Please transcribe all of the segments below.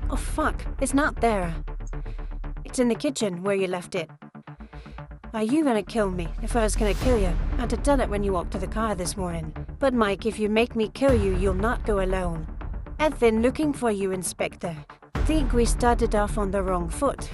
Oh fuck, it's not there. It's in the kitchen where you left it. Are you gonna kill me if I was gonna kill you? I'd have done it when you walked to the car this morning. But Mike, if you make me kill you, you'll not go alone. I've been looking for you, Inspector. Think we started off on the wrong foot.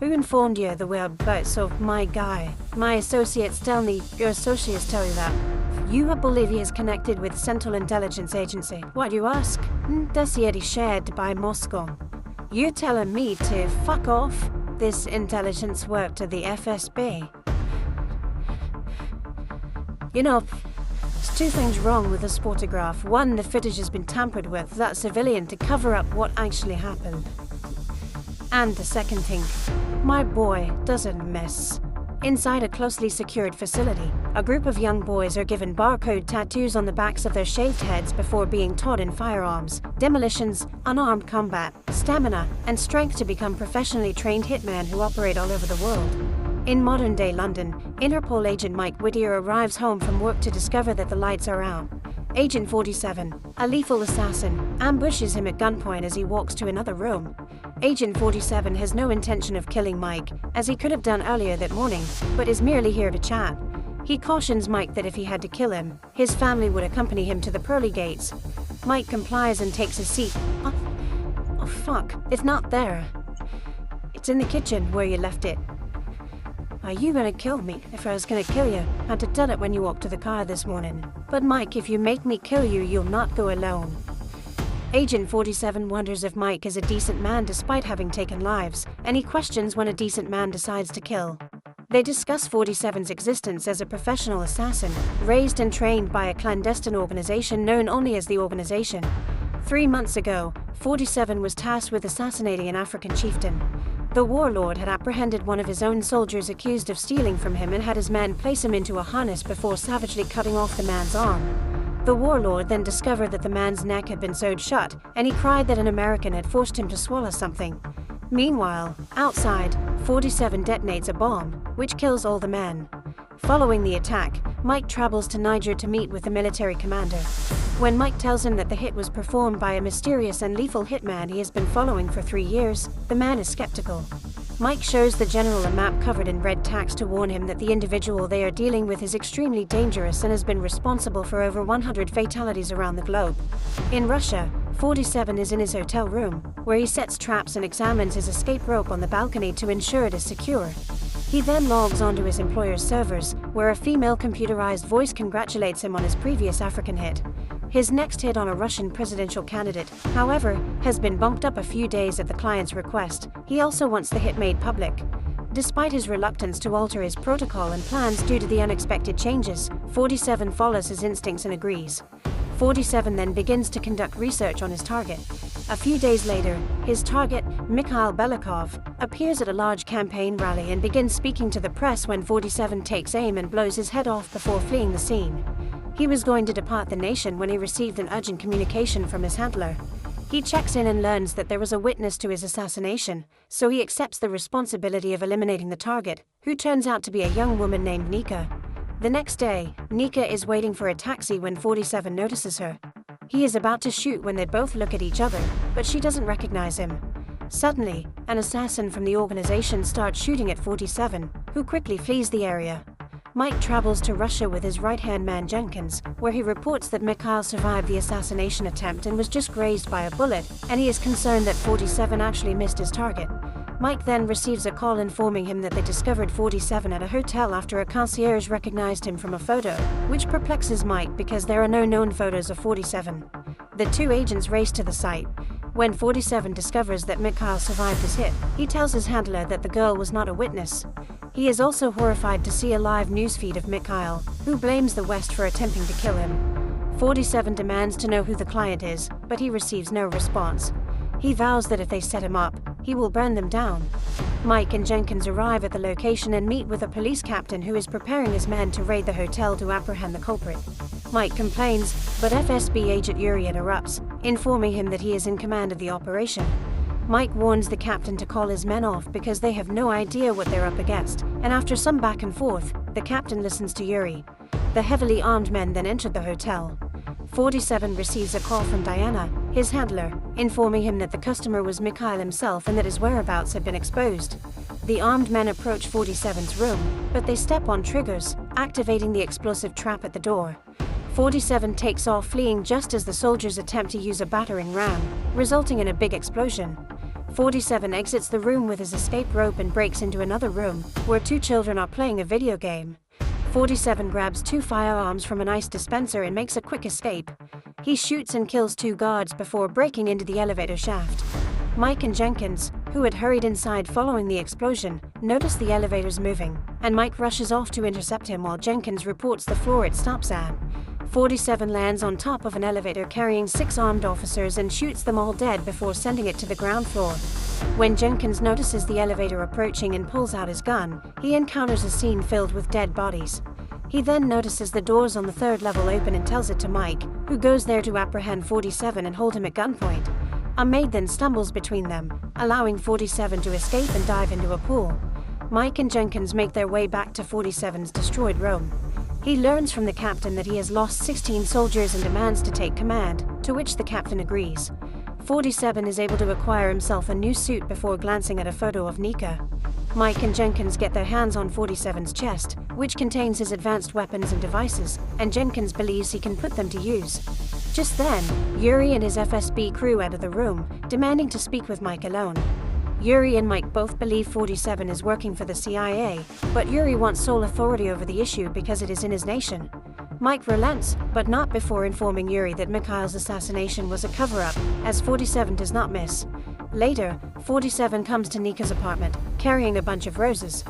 Who informed you the whereabouts of my guy? My associates tell me, your associates tell you that. You are Bolivia's connected with Central Intelligence Agency. Why do you ask? Dossier shared by Moscow. You're telling me to fuck off? This intelligence work to the FSB. You know, there's two things wrong with this photograph. One, the footage has been tampered with, that civilian, to cover up what actually happened. And the second thing, my boy doesn't miss. Inside a closely secured facility, a group of young boys are given barcode tattoos on the backs of their shaved heads before being taught in firearms, demolitions, unarmed combat, stamina, and strength to become professionally trained hitmen who operate all over the world. In modern-day London, Interpol agent Mike Whittier arrives home from work to discover that the lights are out. Agent 47, a lethal assassin, ambushes him at gunpoint as he walks to another room. Agent 47 has no intention of killing Mike, as he could have done earlier that morning, but is merely here to chat. He cautions Mike that if he had to kill him, his family would accompany him to the pearly gates. Mike complies and takes a seat. Oh fuck, it's not there. It's in the kitchen where you left it. Are you gonna kill me if I was gonna kill you? I'd have done it when you walked to the car this morning. But Mike, if you make me kill you, you'll not go alone. Agent 47 wonders if Mike is a decent man despite having taken lives, and he questions when a decent man decides to kill. They discuss 47's existence as a professional assassin, raised and trained by a clandestine organization known only as the Organization. 3 months ago, 47 was tasked with assassinating an African chieftain. The warlord had apprehended one of his own soldiers accused of stealing from him and had his men place him into a harness before savagely cutting off the man's arm. The warlord then discovered that the man's neck had been sewed shut, and he cried that an American had forced him to swallow something. Meanwhile, outside, 47 detonates a bomb, which kills all the men. Following the attack, Mike travels to Niger to meet with the military commander. When Mike tells him that the hit was performed by a mysterious and lethal hitman he has been following for 3 years, the man is skeptical. Mike shows the general a map covered in red tacks to warn him that the individual they are dealing with is extremely dangerous and has been responsible for over 100 fatalities around the globe. In Russia, 47 is in his hotel room, where he sets traps and examines his escape rope on the balcony to ensure it is secure. He then logs onto his employer's servers, where a female computerized voice congratulates him on his previous African hit. His next hit on a Russian presidential candidate, however, has been bumped up a few days at the client's request. He also wants the hit made public. Despite his reluctance to alter his protocol and plans due to the unexpected changes, 47 follows his instincts and agrees. 47 then begins to conduct research on his target. A few days later, his target, Mikhail Belikov, appears at a large campaign rally and begins speaking to the press when 47 takes aim and blows his head off before fleeing the scene. He was going to depart the nation when he received an urgent communication from his handler. He checks in and learns that there was a witness to his assassination, so he accepts the responsibility of eliminating the target, who turns out to be a young woman named Nika. The next day, Nika is waiting for a taxi when 47 notices her. He is about to shoot when they both look at each other, but she doesn't recognize him. Suddenly, an assassin from the organization starts shooting at 47, who quickly flees the area. Mike travels to Russia with his right-hand man Jenkins, where he reports that Mikhail survived the assassination attempt and was just grazed by a bullet, and he is concerned that 47 actually missed his target. Mike then receives a call informing him that they discovered 47 at a hotel after a concierge recognized him from a photo, which perplexes Mike because there are no known photos of 47. The two agents race to the site. When 47 discovers that Mikhail survived his hit, he tells his handler that the girl was not a witness. He is also horrified to see a live newsfeed of Mikhail, who blames the West for attempting to kill him. 47 demands to know who the client is, but he receives no response. He vows that if they set him up, he will burn them down. Mike and Jenkins arrive at the location and meet with a police captain who is preparing his men to raid the hotel to apprehend the culprit. Mike complains, but FSB agent Yuri interrupts, informing him that he is in command of the operation. Mike warns the captain to call his men off because they have no idea what they're up against, and after some back and forth, the captain listens to Yuri. The heavily armed men then enter the hotel. 47 receives a call from Diana, his handler, informing him that the customer was Mikhail himself and that his whereabouts had been exposed. The armed men approach 47's room, but they step on triggers, activating the explosive trap at the door. 47 takes off, fleeing just as the soldiers attempt to use a battering ram, resulting in a big explosion. 47 exits the room with his escape rope and breaks into another room, where 2 children are playing a video game. 47 grabs 2 firearms from an ice dispenser and makes a quick escape. He shoots and kills 2 guards before breaking into the elevator shaft. Mike and Jenkins, who had hurried inside following the explosion, notice the elevators moving, and Mike rushes off to intercept him while Jenkins reports the floor it stops at. 47 lands on top of an elevator carrying 6 armed officers and shoots them all dead before sending it to the ground floor. When Jenkins notices the elevator approaching and pulls out his gun, he encounters a scene filled with dead bodies. He then notices the doors on the 3rd level open and tells it to Mike, who goes there to apprehend 47 and hold him at gunpoint. A maid then stumbles between them, allowing 47 to escape and dive into a pool. Mike and Jenkins make their way back to 47's destroyed room. He learns from the captain that he has lost 16 soldiers and demands to take command, to which the captain agrees. 47 is able to acquire himself a new suit before glancing at a photo of Nika. Mike and Jenkins get their hands on 47's chest, which contains his advanced weapons and devices, and Jenkins believes he can put them to use. Just then, Yuri and his FSB crew enter the room, demanding to speak with Mike alone. Yuri and Mike both believe 47 is working for the CIA, but Yuri wants sole authority over the issue because it is in his nation. Mike relents, but not before informing Yuri that Mikhail's assassination was a cover-up, as 47 does not miss. Later, 47 comes to Nika's apartment, carrying a bunch of roses.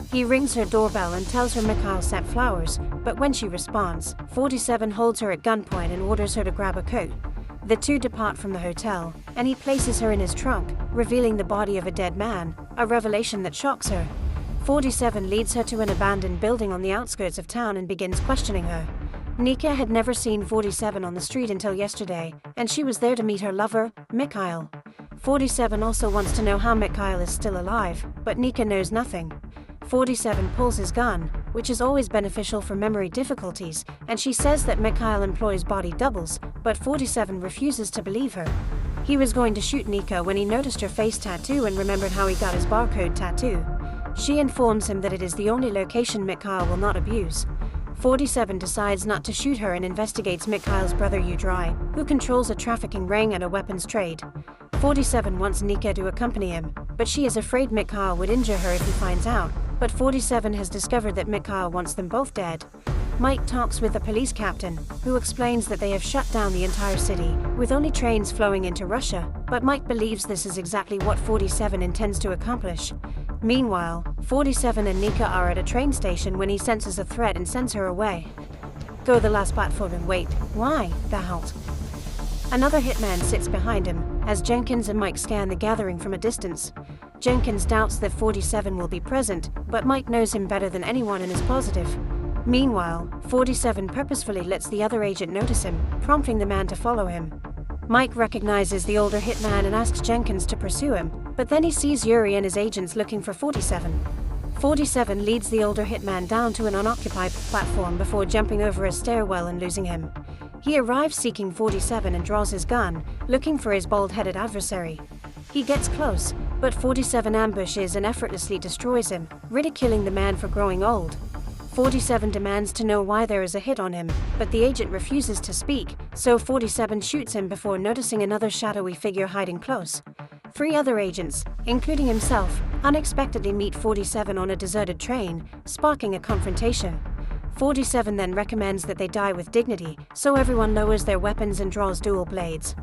He rings her doorbell and tells her Mikhail sent flowers, but when she responds, 47 holds her at gunpoint and orders her to grab a coat. The 2 depart from the hotel, and he places her in his trunk, revealing the body of a dead man, a revelation that shocks her. 47 leads her to an abandoned building on the outskirts of town and begins questioning her. Nika had never seen 47 on the street until yesterday, and she was there to meet her lover, Mikhail. 47 also wants to know how Mikhail is still alive, but Nika knows nothing. 47 pulls his gun, which is always beneficial for memory difficulties, and she says that Mikhail employs body doubles, but 47 refuses to believe her. He was going to shoot Nika when he noticed her face tattoo and remembered how he got his barcode tattoo. She informs him that it is the only location Mikhail will not abuse. 47 decides not to shoot her and investigates Mikhail's brother Udry, who controls a trafficking ring and a weapons trade. 47 wants Nika to accompany him, but she is afraid Mikhail would injure her if he finds out, but 47 has discovered that Mikhail wants them both dead. Mike talks with the police captain, who explains that they have shut down the entire city, with only trains flowing into Russia, but Mike believes this is exactly what 47 intends to accomplish. Meanwhile, 47 and Nika are at a train station when he senses a threat and sends her away. Go to the last platform and wait. Why? The halt. Another hitman sits behind him, as Jenkins and Mike scan the gathering from a distance. Jenkins doubts that 47 will be present, but Mike knows him better than anyone and is positive. Meanwhile, 47 purposefully lets the other agent notice him, prompting the man to follow him. Mike recognizes the older hitman and asks Jenkins to pursue him, but then he sees Yuri and his agents looking for 47. 47 leads the older hitman down to an unoccupied platform before jumping over a stairwell and losing him. He arrives seeking 47 and draws his gun, looking for his bald-headed adversary. He gets close, but 47 ambushes and effortlessly destroys him, ridiculing the man for growing old. 47 demands to know why there is a hit on him, but the agent refuses to speak, so 47 shoots him before noticing another shadowy figure hiding close. 3 other agents, including himself, unexpectedly meet 47 on a deserted train, sparking a confrontation. 47 then recommends that they die with dignity, so everyone lowers their weapons and draws dual blades.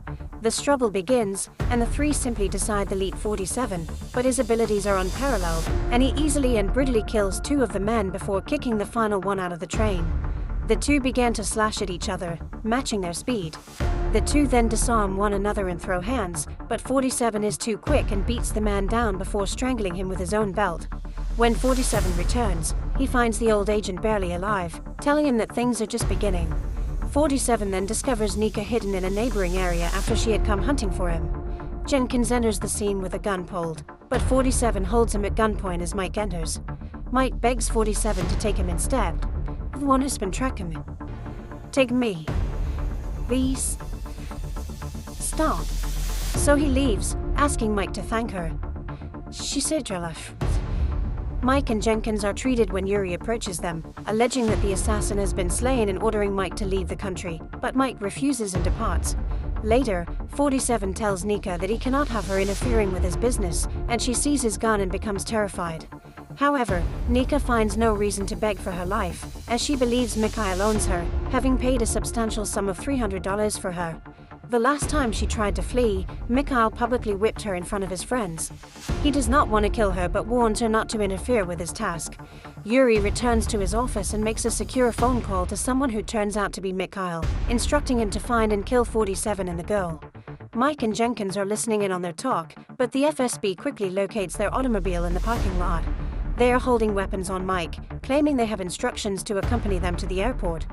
The struggle begins, and the 3 simply decide to lead 47, but his abilities are unparalleled, and he easily and brutally kills 2 of the men before kicking the final one out of the train. The 2 began to slash at each other, matching their speed. The 2 then disarm one another and throw hands, but 47 is too quick and beats the man down before strangling him with his own belt. When 47 returns, he finds the old agent barely alive, telling him that things are just beginning. 47 then discovers Nika hidden in a neighboring area after she had come hunting for him. Jenkins enters the scene with a gun pulled, but 47 holds him at gunpoint as Mike enters. Mike begs 47 to take him instead. The one who's been tracking me. Take me. Please. stop. So he leaves, asking Mike to thank her. She said, Mike and Jenkins are treated when Yuri approaches them, alleging that the assassin has been slain and ordering Mike to leave the country, but Mike refuses and departs. Later, 47 tells Nika that he cannot have her interfering with his business, and she sees his gun and becomes terrified. However, Nika finds no reason to beg for her life, as she believes Mikhail owns her, having paid a substantial sum of $300 for her. The last time she tried to flee, Mikhail publicly whipped her in front of his friends. He does not want to kill her but warns her not to interfere with his task. Yuri returns to his office and makes a secure phone call to someone who turns out to be Mikhail, instructing him to find and kill 47 and the girl. Mike and Jenkins are listening in on their talk, but the FSB quickly locates their automobile in the parking lot. They are holding weapons on Mike, claiming they have instructions to accompany them to the airport.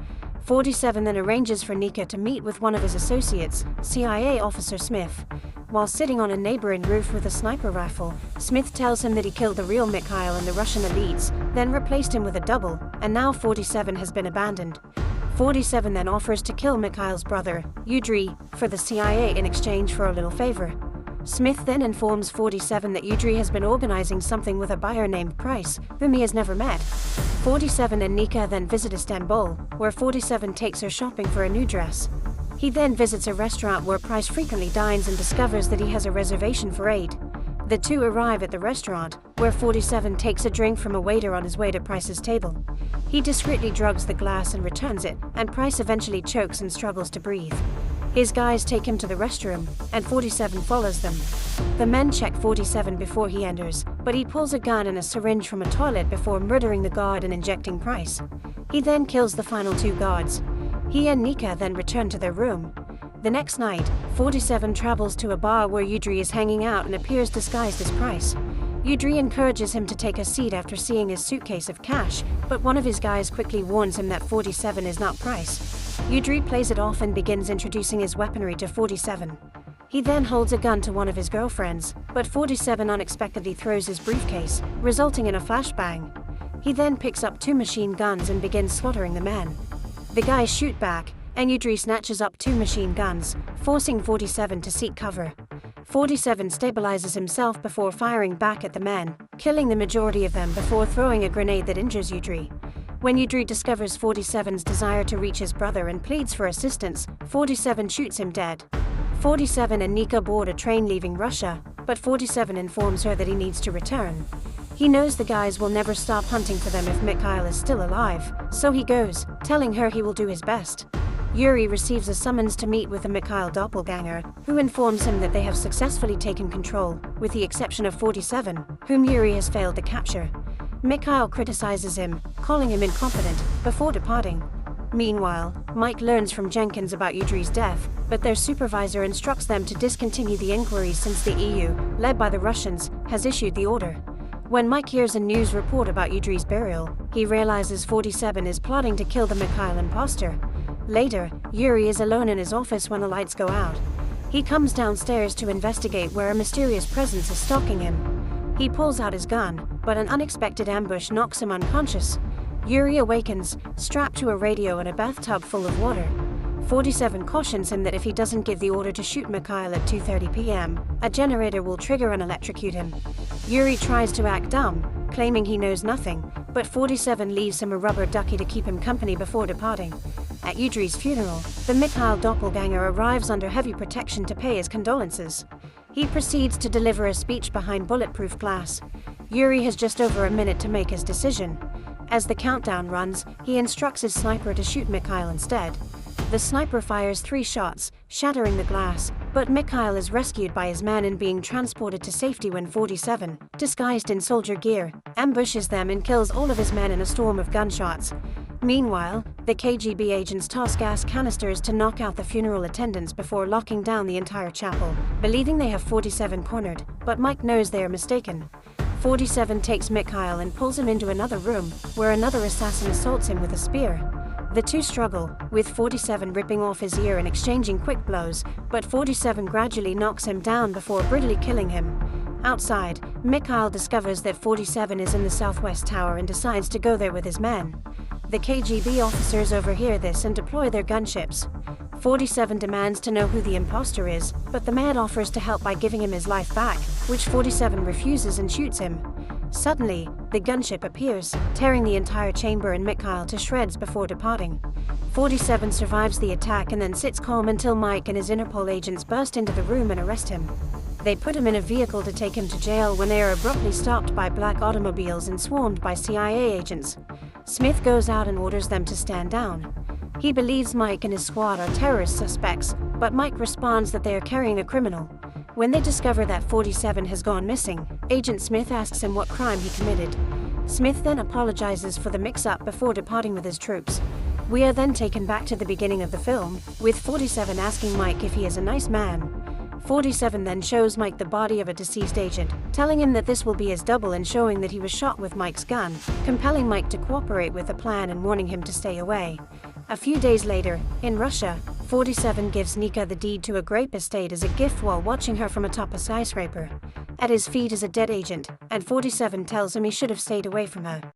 47 then arranges for Nika to meet with one of his associates, CIA officer Smith. While sitting on a neighboring roof with a sniper rifle, Smith tells him that he killed the real Mikhail and the Russian elites, then replaced him with a double, and now 47 has been abandoned. 47 then offers to kill Mikhail's brother, Yudry, for the CIA in exchange for a little favor. Smith then informs 47 that Yudry has been organizing something with a buyer named Price, whom he has never met. 47 and Nika then visit Istanbul, where 47 takes her shopping for a new dress. He then visits a restaurant where Price frequently dines and discovers that he has a reservation for 8. The two arrive at the restaurant, where 47 takes a drink from a waiter on his way to Price's table. He discreetly drugs the glass and returns it, and Price eventually chokes and struggles to breathe. His guys take him to the restroom, and 47 follows them. The men check 47 before he enters, but he pulls a gun and a syringe from a toilet before murdering the guard and injecting Price. He then kills the final 2 guards. He and Nika then return to their room. The next night, 47 travels to a bar where Yudry is hanging out and appears disguised as Price. Yudry encourages him to take a seat after seeing his suitcase of cash, but one of his guys quickly warns him that 47 is not Price. Yudry plays it off and begins introducing his weaponry to 47. He then holds a gun to one of his girlfriends, but 47 unexpectedly throws his briefcase, resulting in a flashbang. He then picks up 2 machine guns and begins slaughtering the men. The guys shoot back, and Yudry snatches up 2 machine guns, forcing 47 to seek cover. 47 stabilizes himself before firing back at the men, killing the majority of them before throwing a grenade that injures Yudry. When Yudry discovers 47's desire to reach his brother and pleads for assistance, 47 shoots him dead. 47 and Nika board a train leaving Russia, but 47 informs her that he needs to return. He knows the guys will never stop hunting for them if Mikhail is still alive, so he goes, telling her he will do his best. Yuri receives a summons to meet with the Mikhail doppelganger, who informs him that they have successfully taken control, with the exception of 47, whom Yuri has failed to capture. Mikhail criticizes him, calling him incompetent, before departing. Meanwhile, Mike learns from Jenkins about Yudry's death, but their supervisor instructs them to discontinue the inquiries since the EU, led by the Russians, has issued the order. When Mike hears a news report about Yudry's burial, he realizes 47 is plotting to kill the Mikhail imposter. Later, Yuri is alone in his office when the lights go out. He comes downstairs to investigate where a mysterious presence is stalking him. He pulls out his gun, but an unexpected ambush knocks him unconscious. Yuri awakens, strapped to a radio in a bathtub full of water. 47 cautions him that if he doesn't give the order to shoot Mikhail at 2:30 p.m., a generator will trigger and electrocute him. Yuri tries to act dumb, claiming he knows nothing, but 47 leaves him a rubber ducky to keep him company before departing. At Yudry's funeral, the Mikhail doppelganger arrives under heavy protection to pay his condolences. He proceeds to deliver a speech behind bulletproof glass. Yuri has just over a minute to make his decision. As the countdown runs, he instructs his sniper to shoot Mikhail instead. The sniper fires 3 shots, shattering the glass, but Mikhail is rescued by his men and being transported to safety when 47, disguised in soldier gear, ambushes them and kills all of his men in a storm of gunshots. Meanwhile, the KGB agents toss gas canisters to knock out the funeral attendants before locking down the entire chapel, believing they have 47 cornered, but Mike knows they are mistaken. 47 takes Mikhail and pulls him into another room, where another assassin assaults him with a spear. The two struggle, with 47 ripping off his ear and exchanging quick blows, but 47 gradually knocks him down before brutally killing him. Outside, Mikhail discovers that 47 is in the southwest tower and decides to go there with his men. The KGB officers overhear this and deploy their gunships. 47 demands to know who the imposter is, but the man offers to help by giving him his life back, which 47 refuses and shoots him. Suddenly, the gunship appears, tearing the entire chamber and Mikhail to shreds before departing. 47 survives the attack and then sits calm until Mike and his Interpol agents burst into the room and arrest him. They put him in a vehicle to take him to jail when they are abruptly stopped by black automobiles and swarmed by CIA agents. Smith goes out and orders them to stand down. He believes Mike and his squad are terrorist suspects, but Mike responds that they are carrying a criminal. When they discover that 47 has gone missing, Agent Smith asks him what crime he committed. Smith then apologizes for the mix-up before departing with his troops. We are then taken back to the beginning of the film, with 47 asking Mike if he is a nice man. 47 then shows Mike the body of a deceased agent, telling him that this will be his double and showing that he was shot with Mike's gun, compelling Mike to cooperate with the plan and warning him to stay away. A few days later, in Russia, 47 gives Nika the deed to a grape estate as a gift while watching her from atop a skyscraper. At his feet is a dead agent, and 47 tells him he should have stayed away from her.